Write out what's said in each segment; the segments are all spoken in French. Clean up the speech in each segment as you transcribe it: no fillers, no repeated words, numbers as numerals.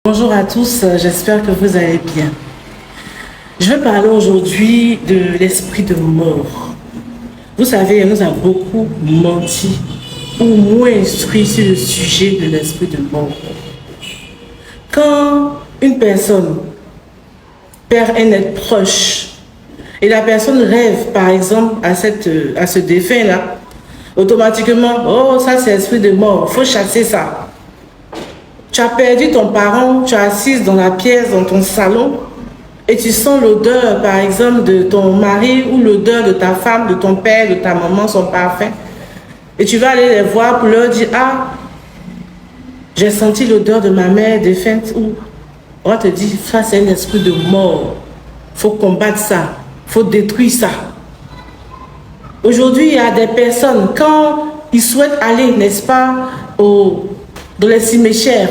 Bonjour à tous, j'espère que vous allez bien. Je vais parler aujourd'hui de l'esprit de mort. Vous savez, on nous a beaucoup menti ou moins instruit sur le sujet de l'esprit de mort. Quand une personne perd un être proche et la personne rêve par exemple à ce défunt-là, automatiquement, oh ça c'est l'esprit de mort, il faut chasser ça. Tu as perdu ton parent, tu es assise dans la pièce, dans ton salon, et tu sens l'odeur, par exemple, de ton mari ou l'odeur de ta femme, de ton père, de ta maman, son parfum. Et tu vas aller les voir pour leur dire, ah, j'ai senti l'odeur de ma mère défunte. Ou on va te dire, ça c'est un esprit de mort. Il faut combattre ça, il faut détruire ça. Aujourd'hui, il y a des personnes, quand ils souhaitent aller, n'est-ce pas, dans les cimetières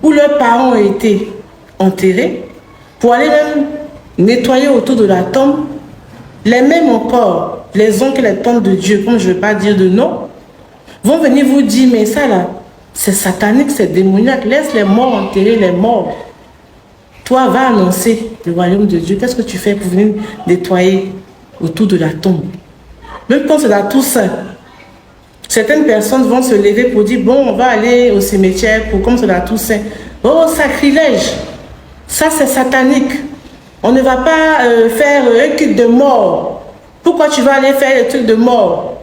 où leurs parents ont été enterrés, pour aller même nettoyer autour de la tombe, les mêmes encore, les oncles et les tantes de Dieu, comme je ne veux pas dire de nom, vont venir vous dire, mais ça là, c'est satanique, c'est démoniaque, laisse les morts enterrer les morts. Toi, va annoncer le royaume de Dieu. Qu'est-ce que tu fais pour venir nettoyer autour de la tombe? Même quand c'est la Toussaint, certaines personnes vont se lever pour dire, bon, on va aller au cimetière pour comme c'est la Toussaint. Oh, sacrilège! Ça, c'est satanique. On ne va pas faire un culte de mort. Pourquoi tu vas aller faire le truc de mort?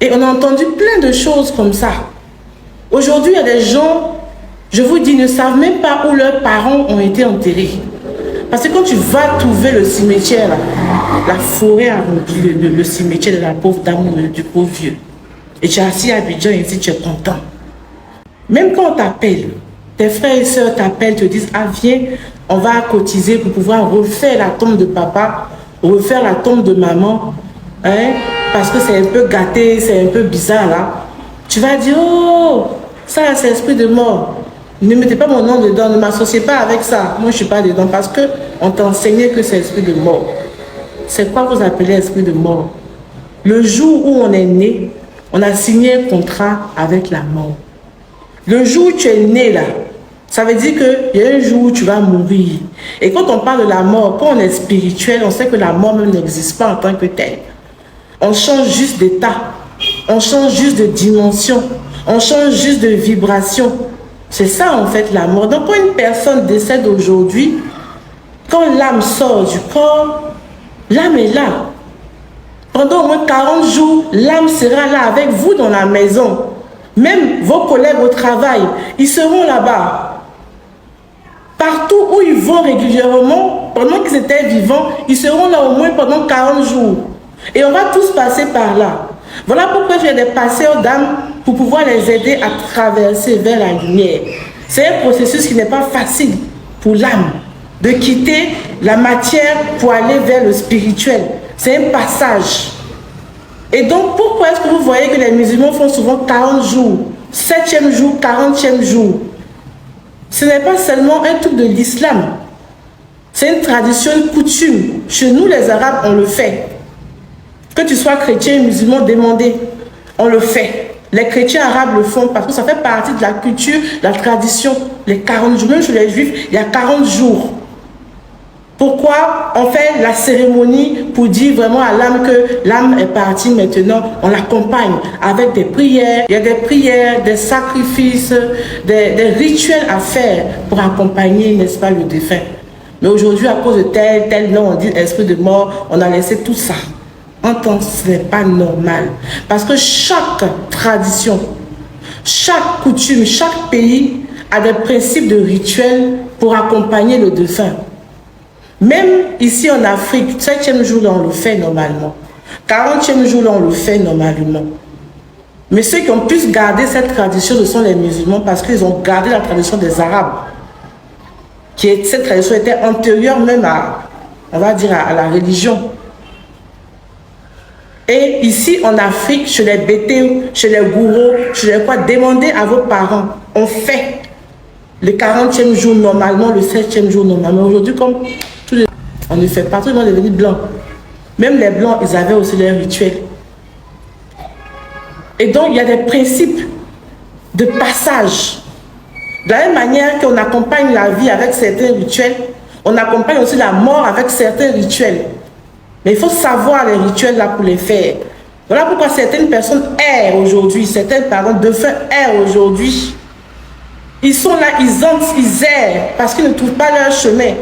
Et on a entendu plein de choses comme ça. Aujourd'hui, il y a des gens, je vous dis, ne savent même pas où leurs parents ont été enterrés. Parce que quand tu vas trouver le cimetière, là, la forêt a rempli le cimetière de la pauvre dame ou du pauvre vieux. Et tu es assis à Abidjan et tu es content. Même quand on t'appelle, tes frères et sœurs t'appellent, te disent, ah viens, on va cotiser pour pouvoir refaire la tombe de papa, refaire la tombe de maman, hein, parce que c'est un peu gâté, c'est un peu bizarre là. Tu vas dire, oh, ça c'est l'esprit de mort. Ne mettez pas mon nom dedans, ne m'associez pas avec ça. Moi je ne suis pas dedans parce qu'on t'a enseigné que c'est l'esprit de mort. C'est quoi vous appelez l'esprit de mort? Le jour où on est né, on a signé un contrat avec la mort. Le jour où tu es né là, ça veut dire qu'il y a un jour où tu vas mourir. Et quand on parle de la mort, quand on est spirituel, on sait que la mort même n'existe pas en tant que telle. On change juste d'état, on change juste de dimension, on change juste de vibration. C'est ça en fait la mort. Donc quand une personne décède aujourd'hui, quand l'âme sort du corps, l'âme est là. Pendant au moins 40 jours, l'âme sera là avec vous dans la maison. Même vos collègues au travail, ils seront là-bas. Partout où ils vont régulièrement, pendant qu'ils étaient vivants, ils seront là au moins pendant 40 jours. Et on va tous passer par là. Voilà pourquoi j'ai des passeurs d'âme pour pouvoir les aider à traverser vers la lumière. C'est un processus qui n'est pas facile pour l'âme de quitter la matière pour aller vers le spirituel. C'est un passage. Et donc, pourquoi est-ce que vous voyez que les musulmans font souvent 40 jours, 7e jour, 40e jour? Ce n'est pas seulement un truc de l'islam. C'est une tradition, une coutume. Chez nous, les Arabes, on le fait. Que tu sois chrétien ou musulman, demandez. On le fait. Les chrétiens arabes le font parce que ça fait partie de la culture, de la tradition. Les 40 jours, même chez les juifs, il y a 40 jours. Pourquoi on fait la cérémonie pour dire vraiment à l'âme que l'âme est partie maintenant? On l'accompagne avec des prières. Il y a des prières, des sacrifices, des rituels à faire pour accompagner, n'est-ce pas, le défunt. Mais aujourd'hui, à cause de tel nom, on dit esprit de mort, on a laissé tout ça. Entends, ce n'est pas normal. Parce que chaque tradition, chaque coutume, chaque pays a des principes de rituels pour accompagner le défunt. Même ici en Afrique, 7e jour, là, on le fait normalement. 40e jour, là, on le fait normalement. Mais ceux qui ont pu garder cette tradition, ce sont les musulmans parce qu'ils ont gardé la tradition des Arabes. Cette tradition était antérieure même à, on va dire, à la religion. Et ici en Afrique, chez les bétés, chez les gourous, chez les quoi, demandez à vos parents. On fait le 40e jour normalement, le 7e jour normalement. Aujourd'hui, comme on ne fait pas, tout le monde est devenu blanc. Même les blancs, ils avaient aussi leurs rituels. Et donc, il y a des principes de passage. De la même manière qu'on accompagne la vie avec certains rituels, on accompagne aussi la mort avec certains rituels. Mais il faut savoir les rituels là pour les faire. Voilà pourquoi certaines personnes errent aujourd'hui, certains parents de fait errent aujourd'hui. Ils sont là, ils errent parce qu'ils ne trouvent pas leur chemin.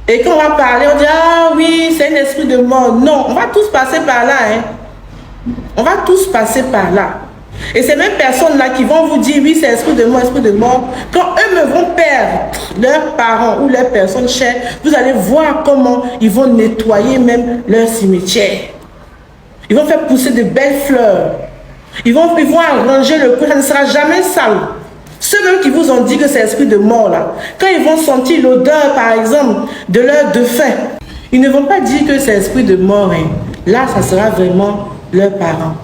Et quand on va parler, on dit ah oui, c'est un esprit de mort. Non, on va tous passer par là. Hein. On va tous passer par là. Et ces mêmes personnes-là qui vont vous dire oui, c'est esprit de mort, esprit de mort. Quand eux me vont perdre leurs parents ou leurs personnes chères, vous allez voir comment ils vont nettoyer même leur cimetière. Ils vont faire pousser de belles fleurs. Ils vont arranger le coin, ça ne sera jamais sale. Ceux-mêmes qui vous ont dit que c'est esprit de mort là, quand ils vont sentir l'odeur par exemple de leur défunt, ils ne vont pas dire que c'est esprit de mort. Hein. Là, ça sera vraiment leurs parents.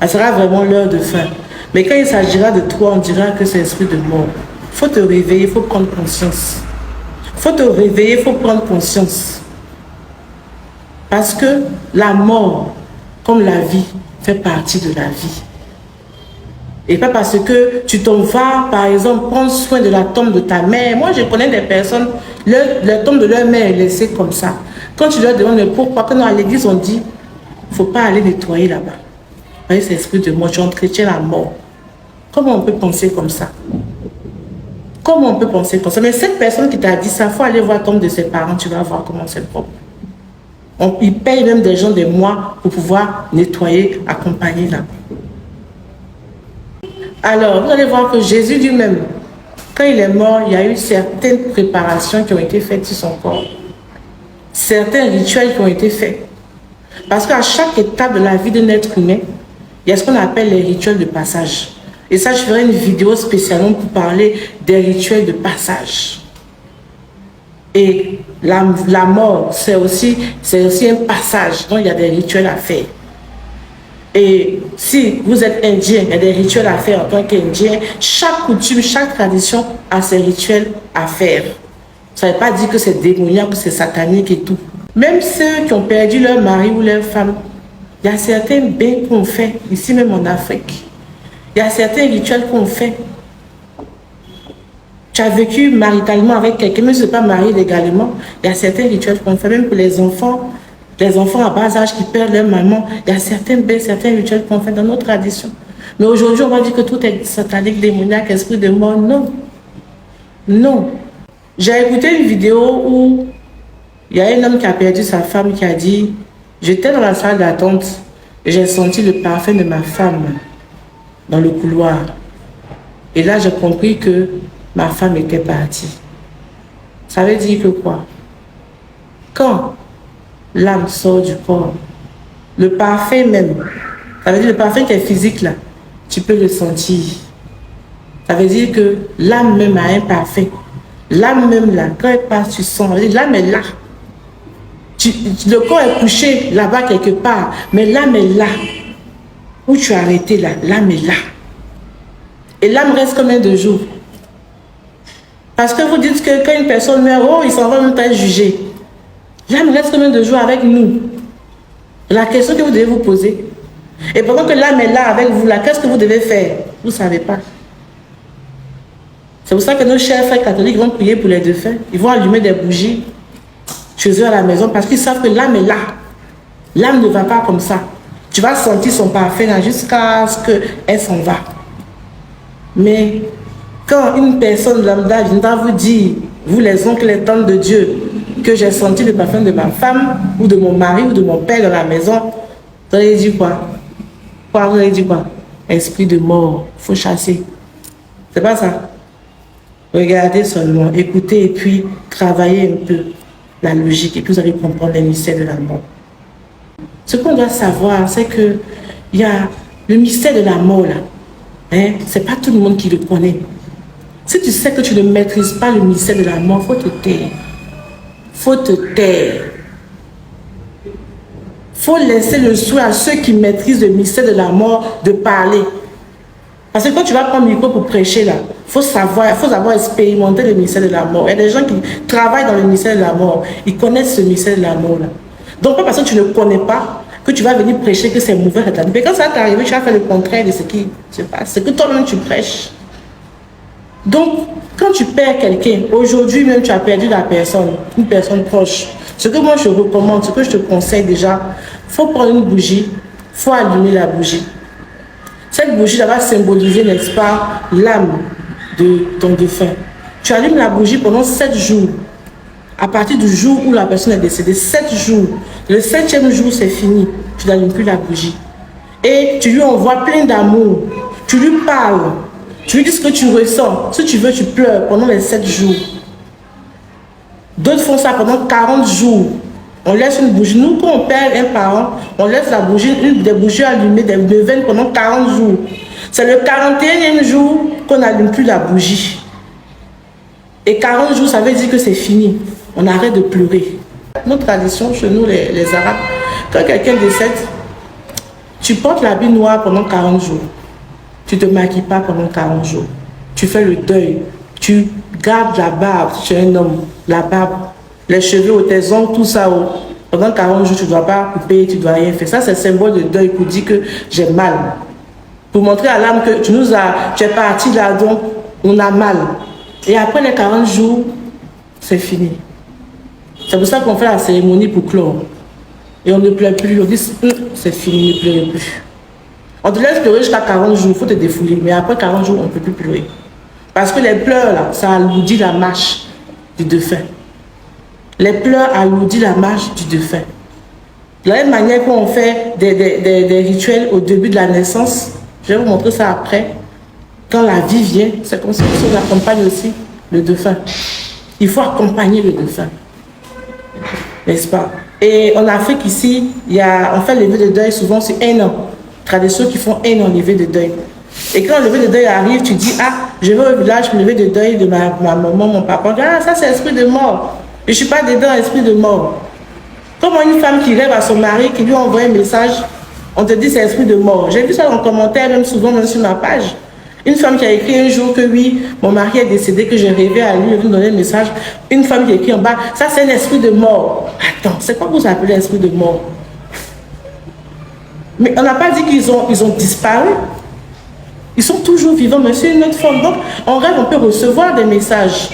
Ça sera vraiment leur défunt. Mais quand il s'agira de toi, on dira que c'est esprit de mort. Il faut te réveiller, il faut prendre conscience. Il faut te réveiller, il faut prendre conscience. Parce que la mort, comme la vie, fait partie de la vie. Et pas parce que tu t'en vas, par exemple, prendre soin de la tombe de ta mère. Moi, je connais des personnes, la tombe de leur mère est laissée comme ça. Quand tu leur demandes pourquoi, quand à l'église, on dit, il ne faut pas aller nettoyer là-bas. Voyez, c'est l'esprit de mort, tu entretiens la mort. Comment on peut penser comme ça? Comment on peut penser comme ça? Mais cette personne qui t'a dit ça, il faut aller voir la tombe de ses parents, tu vas voir comment c'est propre. Ils payent même des gens des mois pour pouvoir nettoyer, accompagner là. Alors, vous allez voir que Jésus lui-même, quand il est mort, il y a eu certaines préparations qui ont été faites sur son corps. Certains rituels qui ont été faits. Parce qu'à chaque étape de la vie d'un être humain, il y a ce qu'on appelle les rituels de passage. Et ça, je ferai une vidéo spécialement pour parler des rituels de passage. Et la mort, c'est aussi un passage. Donc, il y a des rituels à faire. Et si vous êtes indien, il y a des rituels à faire en tant qu'indien. Chaque coutume, chaque tradition a ses rituels à faire. Ça ne veut pas dire que c'est démoniaque, que c'est satanique et tout. Même ceux qui ont perdu leur mari ou leur femme, il y a certains bains qu'on fait, ici même en Afrique. Il y a certains rituels qu'on fait. Tu as vécu maritalement avec quelqu'un, mais je ne suis pas marié légalement. Il y a certains rituels qu'on fait, même pour les enfants à bas âge qui perdent leur maman. Il y a certains bains, certains rituels qu'on fait dans nos traditions. Mais aujourd'hui, on va dire que tout est satanique, démoniaque, esprit de mort. Non. Non. J'ai écouté une vidéo où il y a un homme qui a perdu sa femme qui a dit « J'étais dans la salle d'attente et j'ai senti le parfum de ma femme dans le couloir. Et là, j'ai compris que ma femme était partie. » Ça veut dire que quoi? Quand l'âme sort du corps, le parfum même, ça veut dire le parfum qui est physique là, tu peux le sentir. Ça veut dire que l'âme même a un parfum. L'âme même là, quand elle passe, tu sens, l'âme est là. Le corps est couché là-bas quelque part, mais l'âme est là. Où tu as arrêté là, l'âme est là. Et l'âme reste combien de jours? Parce que vous dites que quand une personne meurt, oh, il s'en va même pas juger. L'âme reste combien de jours avec nous? La question que vous devez vous poser. Et pendant que l'âme est là avec vous, là, qu'est-ce que vous devez faire? Vous ne savez pas. C'est pour ça que nos chers frères catholiques vont prier pour les défunts. Ils vont allumer des bougies chez eux à la maison parce qu'ils savent que l'âme est là. L'âme ne va pas comme ça. Tu vas sentir son parfum là jusqu'à ce qu'elle s'en va. Mais quand une personne lambda viendra vous dire, vous les oncles, les tantes de Dieu, que j'ai senti le parfum de ma femme ou de mon mari ou de mon père dans la maison, vous allez dire quoi? Vous allez dire quoi? Esprit de mort, il faut chasser. C'est pas ça. Regardez seulement, écoutez et puis travaillez un peu la logique et puis vous allez comprendre les mystères de la mort. Ce qu'on doit savoir, c'est que il y a le mystère de la mort là. Hein? C'est pas tout le monde qui le connaît. Si tu sais que tu ne maîtrises pas le mystère de la mort, il faut te taire. Faut te taire. Faut laisser le soin à ceux qui maîtrisent le mystère de la mort de parler. Parce que quand tu vas prendre le micro pour prêcher là, il faut savoir expérimenter le mystère de la mort. Il y a des gens qui travaillent dans le mystère de la mort. Ils connaissent ce mystère de la mort là. Donc pas parce que tu ne connais pas que tu vas venir prêcher que c'est mauvais. Mais quand ça va t'arriver, tu vas faire le contraire de ce qui se passe. C'est que toi-même tu prêches. Donc, quand tu perds quelqu'un, aujourd'hui même tu as perdu la personne, une personne proche, ce que moi je recommande, ce que je te conseille déjà, il faut prendre une bougie, il faut allumer la bougie. Cette bougie va symboliser, n'est-ce pas, l'âme de ton défunt. Tu allumes la bougie pendant 7 jours. À partir du jour où la personne est décédée, 7 jours. Le 7e jour, c'est fini. Tu n'allumes plus la bougie. Et tu lui envoies plein d'amour. Tu lui parles. Tu lui dis ce que tu ressens. Si tu veux, tu pleures pendant les 7 jours. D'autres font ça pendant 40 jours. On laisse une bougie. Nous, quand on perd un parent, on laisse la bougie, une des bougies allumées, des neuvaines pendant 40 jours. C'est le 41e jour qu'on n'allume plus la bougie. Et 40 jours, ça veut dire que c'est fini. On arrête de pleurer. Notre tradition chez nous, les Arabes, quand quelqu'un décède, tu portes l'habit noir pendant 40 jours. Tu ne te maquilles pas pendant 40 jours. Tu fais le deuil. Tu gardes la barbe, tu es un homme, la barbe, les cheveux, tes ongles, tout ça. Pendant 40 jours, tu ne dois pas couper, tu ne dois rien faire. Ça, c'est le symbole de deuil pour dire que j'ai mal. Pour montrer à l'âme que tu es parti là, donc on a mal. Et après les 40 jours, c'est fini. C'est pour ça qu'on fait la cérémonie pour clore. Et on ne pleure plus. On dit, c'est fini, ne pleurez plus. On te laisse pleurer jusqu'à 40 jours, il faut te défouler. Mais après 40 jours, on ne peut plus pleurer. Parce que les pleurs, là, ça alourdit la marche du défunt. Les pleurs alourdissent la marche du défunt. De la même manière qu'on fait des rituels au début de la naissance, je vais vous montrer ça après. Quand la vie vient, c'est comme si on accompagne aussi le défunt. Il faut accompagner le défunt. N'est-ce pas? Et en Afrique, ici, on fait le lever de deuil souvent sur 1 an. Traditions qui font 1 an lever de deuil. Et quand le lever de deuil arrive, tu dis, ah, je vais au village pour lever de deuil de ma maman, mon papa. Ah, ça c'est esprit de mort. Je ne suis pas dedans, esprit de mort. Comment une femme qui rêve à son mari, qui lui envoie un message, on te dit c'est esprit de mort. J'ai vu ça en commentaire, même souvent même sur ma page. Une femme qui a écrit un jour que oui, mon mari est décédé, que j'ai rêvé à lui, lui donner un message. Une femme qui a écrit en bas, ça c'est un esprit de mort. Attends, c'est quoi que vous appelez esprit de mort? Mais on n'a pas dit qu'ils ont disparu. Ils sont toujours vivants, mais c'est une autre forme. Donc, en rêve, on peut recevoir des messages.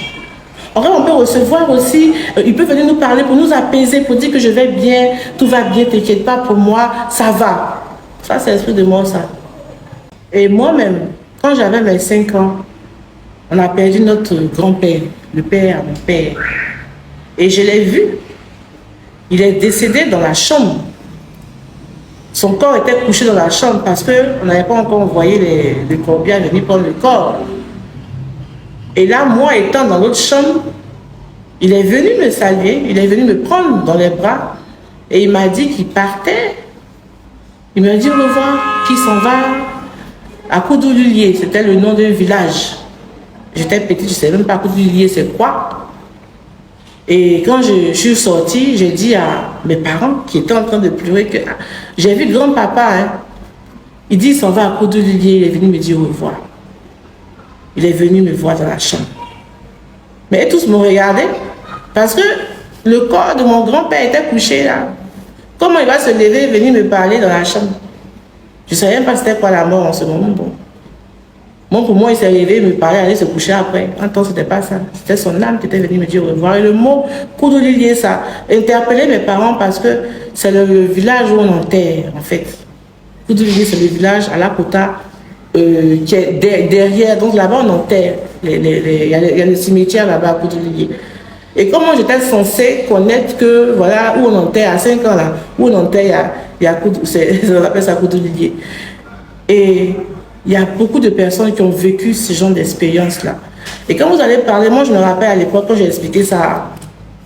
En rêve, on peut recevoir aussi, il peut venir nous parler pour nous apaiser, pour dire que je vais bien, tout va bien, t'inquiète pas pour moi, ça va. Ça, c'est l'esprit de mort, ça. Et moi-même, quand j'avais mes 5 ans, on a perdu notre grand-père, le père, mon père. Et je l'ai vu. Il est décédé dans la chambre. Son corps était couché dans la chambre parce qu'on n'avait pas encore envoyé les corbières venir prendre le corps. Et là, moi étant dans l'autre chambre, il est venu me saluer, il est venu me prendre dans les bras et il m'a dit qu'il partait. Il m'a dit au revoir, qu'il s'en va à Koudoulier, c'était le nom d'un village. J'étais petite, je ne savais même pas Koudoulier c'est quoi. Et quand je suis sortie, j'ai dit à mes parents qui étaient en train de pleurer que j'ai vu grand-papa, hein. Il dit il s'en va à Koudoulier, il est venu me dire au revoir. Il est venu me voir dans la chambre. Mais tous me regardaient parce que le corps de mon grand-père était couché là. Comment il va se lever et venir me parler dans la chambre? Je ne savais même pas c'était quoi la mort en ce moment. Bon. Bon, pour moi, il s'est levé, me parlait, aller se coucher après. En temps, ce n'était pas ça. C'était son âme qui était venue me dire au revoir. Et le mot Koudoulier, ça interpellait mes parents parce que c'est le village où on enterre, en fait. Koudoulier, c'est le village à la Kota qui est derrière. Donc là-bas, on enterre. Il y a le cimetière là-bas à Koudoulier. Et comment j'étais censée connaître que, voilà, où on enterre à 5 ans là, où on enterre, on appelle ça Koudoulier. Et il y a beaucoup de personnes qui ont vécu ce genre d'expérience-là. Et quand vous allez parler, moi je me rappelle à l'époque, quand j'ai expliqué ça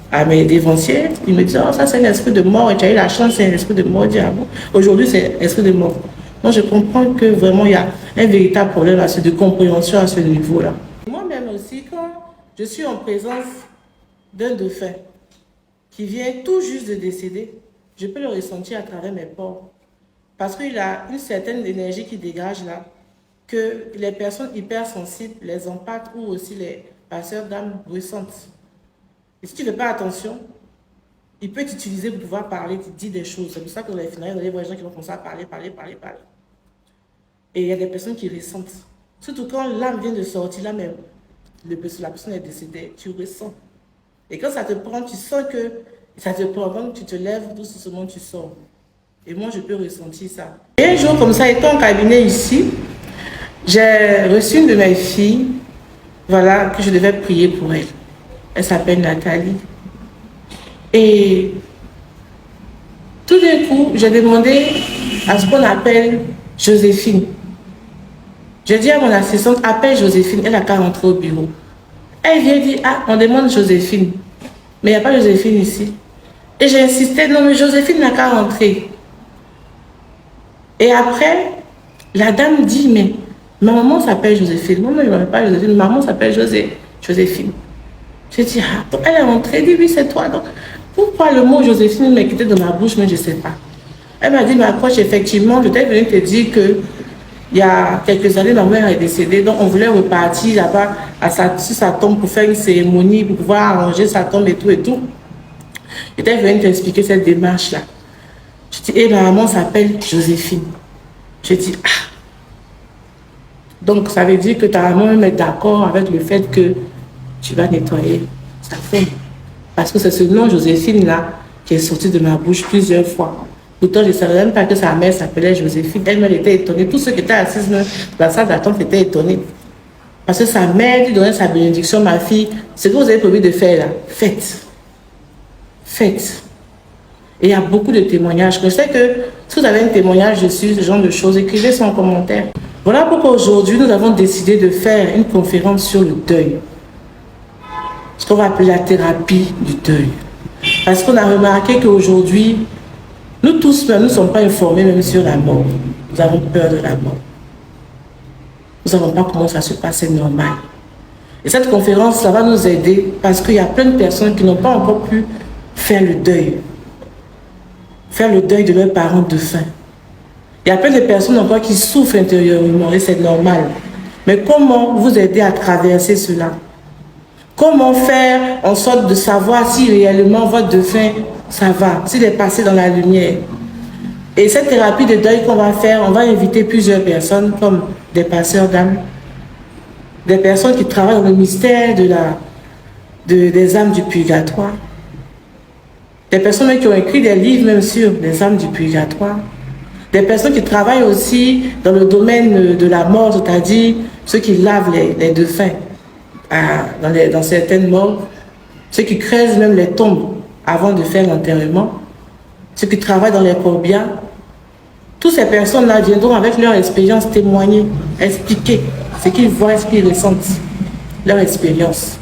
à mes dévanciers, ils me disaient, oh ça c'est un esprit de mort, et tu as eu la chance, c'est un esprit de mort. Ah bon? Aujourd'hui c'est un esprit de mort. Donc je comprends que vraiment il y a un véritable problème de compréhension à ce niveau-là. Moi-même aussi, quand je suis en présence d'un défunt qui vient tout juste de décéder, je peux le ressentir à travers mes pores. Parce qu'il a une certaine énergie qui dégage là, que les personnes hypersensibles, les empathes ou aussi les passeurs d'âme ressentent. Et si tu ne fais pas attention, il peut t'utiliser pour pouvoir parler, te dire des choses. C'est pour ça que dans les finales, vous allez voir des gens qui vont commencer à parler. Et il y a des personnes qui ressentent. Surtout quand l'âme vient de sortir là même. la personne est décédée, tu ressens. Et quand ça te prend, tu sens que ça te prend, donc tu te lèves, doucement tu sors. Et moi, je peux ressentir ça. Et un jour, comme ça, étant en cabinet ici, j'ai reçu une de mes filles, voilà, que je devais prier pour elle. Elle s'appelle Nathalie. Et tout d'un coup, j'ai demandé à ce qu'on appelle Joséphine. J'ai dit à mon assistante, appelle Joséphine, elle n'a qu'à rentrer au bureau. Elle vient dire, ah, on demande Joséphine. Mais il n'y a pas Joséphine ici. Et j'ai insisté, non, mais Joséphine n'a qu'à rentrer. Et après, la dame dit, mais ma maman s'appelle Joséphine. Non, non, il ne m'appelle pas Joséphine, ma maman s'appelle Joséphine. J'ai dit, ah, donc elle est rentrée, elle dit, oui, c'est toi. Donc, pourquoi le mot Joséphine m'est quitté de ma bouche, mais je ne sais pas. Elle m'a dit, ma coach, effectivement, je t'ai venu te dire que il y a quelques années, ma mère est décédée, donc on voulait repartir là-bas sur sa tombe pour faire une cérémonie, pour pouvoir arranger sa tombe et tout et tout. J'étais venue t'expliquer cette démarche-là. Je dis, et ma maman s'appelle Joséphine. Je dis, ah. Donc ça veut dire que ta maman est d'accord avec le fait que tu vas nettoyer sa tombe. Parce que c'est ce nom Joséphine-là qui est sorti de ma bouche plusieurs fois. Pourtant, je ne savais même pas que sa mère s'appelait Joséphine. Elle-même était étonnée. Tous ceux qui étaient assis dans la salle d'attente étaient étonnés. Parce que sa mère lui donnait sa bénédiction, ma fille. Ce que vous avez prévu de faire là, faites. Faites. Et il y a beaucoup de témoignages. Je sais que si vous avez un témoignage dessus, ce genre de choses, écrivez ça en commentaire. Voilà pourquoi aujourd'hui, nous avons décidé de faire une conférence sur le deuil. Ce qu'on va appeler la thérapie du deuil. Parce qu'on a remarqué qu'aujourd'hui, nous tous, nous ne sommes pas informés même sur la mort. Nous avons peur de la mort. Nous ne savons pas comment ça se passe, c'est normal. Et cette conférence, ça va nous aider parce qu'il y a plein de personnes qui n'ont pas encore pu faire le deuil. Faire le deuil de leurs parents défunts. Il y a plein de personnes encore qui souffrent intérieurement et c'est normal. Mais comment vous aider à traverser cela? Comment faire en sorte de savoir si réellement votre défunt, ça va, s'il est passé dans la lumière? Et cette thérapie de deuil qu'on va faire, on va inviter plusieurs personnes comme des passeurs d'âmes, des personnes qui travaillent dans le mystère des âmes du purgatoire, des personnes qui ont écrit des livres même sur les âmes du purgatoire, des personnes qui travaillent aussi dans le domaine de la mort, c'est-à-dire ceux qui lavent les défunts dans certaines morts, ceux qui creusent même les tombes avant de faire l'enterrement, ceux qui travaillent dans les corbières. Toutes ces personnes-là viendront avec leur expérience témoigner, expliquer ce qu'ils voient, ce qu'ils ressentent, leur expérience.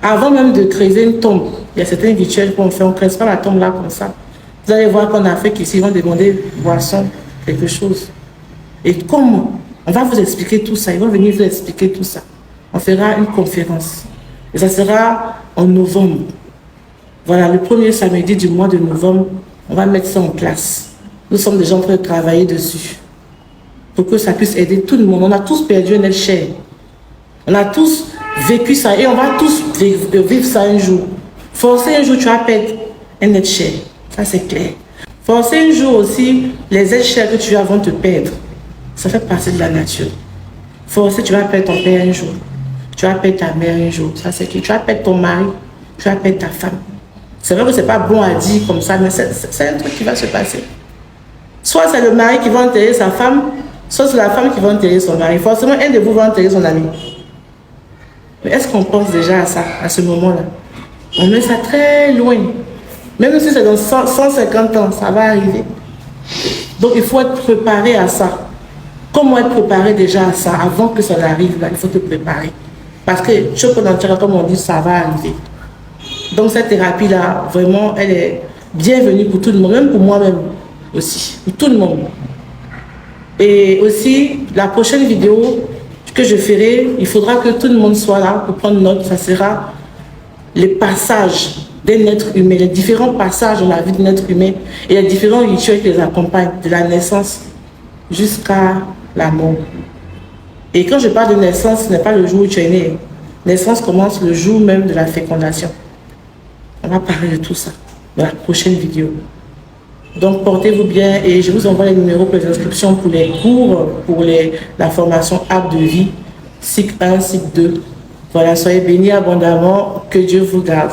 Avant même de creuser une tombe, il y a certains rituels qu'on fait, on ne creuse pas la tombe là comme ça. Vous allez voir qu'on a fait qu'ici, ils vont demander boisson, quelque chose. Et comment? On va vous expliquer tout ça, ils vont venir vous expliquer tout ça. On fera une conférence. Et ça sera en novembre. Voilà, le premier samedi du mois de novembre, on va mettre ça en place. Nous sommes déjà en train de travailler dessus. Pour que ça puisse aider tout le monde. On a tous perdu un être cher. On a tous vécu ça et on va tous vivre ça un jour. Forcer un jour, tu vas perdre un être cher. Ça, c'est clair. Forcer un jour aussi, les êtres chers que tu as vont te perdre. Ça fait partie de la nature. Forcer, tu vas perdre ton père un jour. Tu vas perdre ta mère un jour. Ça, c'est clair. Tu vas perdre ton mari. Tu vas perdre ta femme. C'est vrai que ce n'est pas bon à dire comme ça, mais c'est un truc qui va se passer. Soit c'est le mari qui va enterrer sa femme, soit c'est la femme qui va enterrer son mari. Forcément, un de vous va enterrer son ami. Mais est-ce qu'on pense déjà à ça, à ce moment-là? On met ça très loin. Même si c'est dans 150 ans, ça va arriver. Donc, il faut être préparé à ça. Comment être préparé déjà à ça, avant que ça n'arrive là, il faut te préparer. Parce que, comme on dit, ça va arriver. Donc, cette thérapie-là, vraiment, elle est bienvenue pour tout le monde, même pour moi-même aussi, pour tout le monde. Et aussi, la prochaine vidéo que je ferai, il faudra que tout le monde soit là pour prendre note. Ça sera les passages d'un être humain, les différents passages dans la vie d'un être humain et les différents rituels qui les accompagnent, de la naissance jusqu'à la mort. Et quand je parle de naissance, ce n'est pas le jour où tu es né. Naissance commence le jour même de la fécondation. On va parler de tout ça dans la prochaine vidéo. Donc portez-vous bien et je vous envoie les numéros pour les inscriptions pour les cours, pour la formation Arbre de vie, cycle 1, cycle 2. Voilà, soyez bénis abondamment. Que Dieu vous garde.